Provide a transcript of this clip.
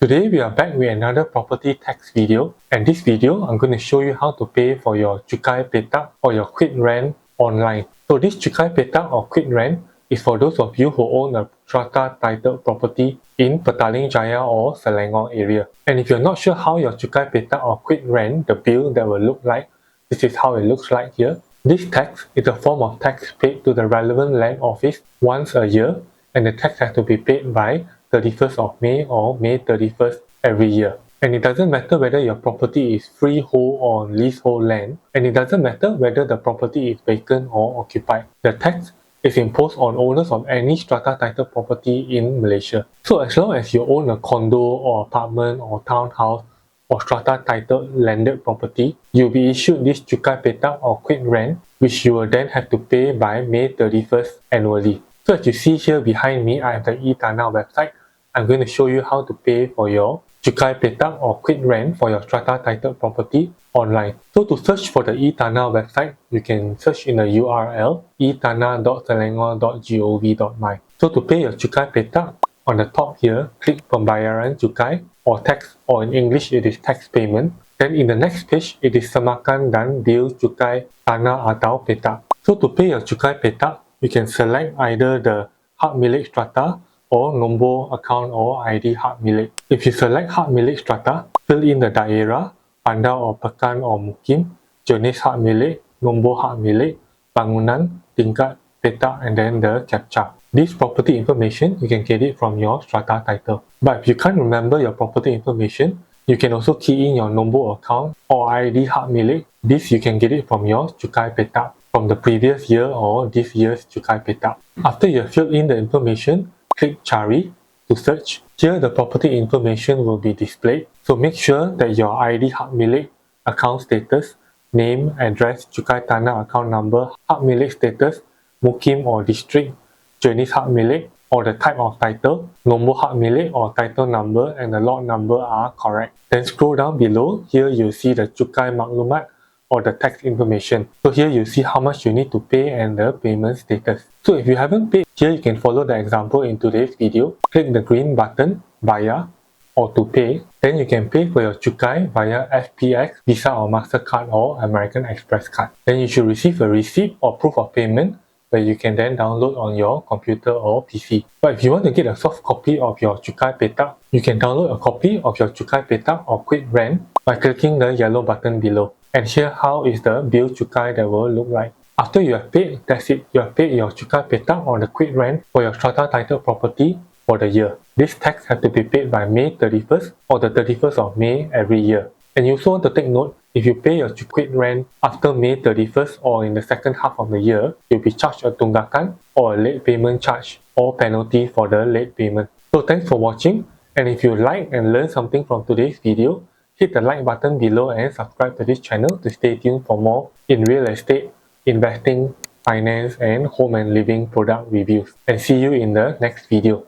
Today we are back with another property tax video, and this video I'm going to show you how to pay for your Cukai Petak or your quit rent online. So this Cukai Petak or quit rent is for those of you who own a strata titled property in Petaling Jaya or Selangor area. And if you're not sure how your Cukai Petak or quit rent, the bill that will look like, this is how it looks like here. This tax is a form of tax paid to the relevant land office once a year, and the tax has to be paid by 31st of May or May 31st every year. And it doesn't matter whether your property is freehold or leasehold land, and it doesn't matter whether the property is vacant or occupied. The tax is imposed on owners of any strata title property in Malaysia. So as long as you own a condo or apartment or townhouse or strata title landed property, you'll be issued this Cukai Petak or quit rent, which you will then have to pay by May 31st annually. So as you see here behind me, I have the Tanah website. I'm going to show you how to pay for your Cukai Petak or quit rent for your strata titled property online. So to search for the Tanah website, you can search in the URL etanah.selangor.gov.my. So to pay your Cukai Petak, on the top here, click Pembayaran Cukai or tax, or in English it is tax payment. Then in the next page, it is Semakan dan Bil Cukai Tanah atau Petak. So to pay your Cukai Petak, you can select either the hak milik strata or nombor account or ID hak milik. If you select hak milik strata, fill in the daerah, bandar or pekan or mukim, jenis hak milik, nombor hak milik, bangunan, tingkat, petak, and then the captcha. This property information, you can get it from your strata title. But if you can't remember your property information, you can also key in your nombor account or ID hak milik. This you can get it from your Cukai Petak from the previous year or this year's Cukai Petak. After you have filled in the information, click Cari to search. Here the property information will be displayed. So make sure that your ID hak milik, account status, name, address, Cukai Tanah account number, hak milik status, mukim or district, jenis hak milik, or the type of title, nombor hak milik or title number, and the lot number are correct. Then scroll down below. Here you see the Cukai Maklumat or the tax information. So here you see how much you need to pay and the payment status. So if you haven't paid, here you can follow the example in today's video. Click the green button, Bayar, or to pay. Then you can pay for your Cukai via FPX, Visa or MasterCard or American Express card. Then you should receive a receipt or proof of payment where you can then download on your computer or PC. But if you want to get a soft copy of your Cukai Petak, you can download a copy of your Cukai Petak or quit rent by clicking the yellow button below. And here how is the bill Cukai that will look like. After you have paid, that's it. You have paid your Cukai Petak or the quit rent for your strata title property for the year. This tax has to be paid by May 31st or the 31st of May every year. And you also want to take note, if you pay your quit rent after May 31st or in the second half of the year, you'll be charged a tunggakan or a late payment charge or penalty for the late payment. So thanks for watching, and if you like and learn something from today's video, hit the like button below and subscribe to this channel to stay tuned for more in real estate, investing, finance, and home and living product reviews. And see you in the next video.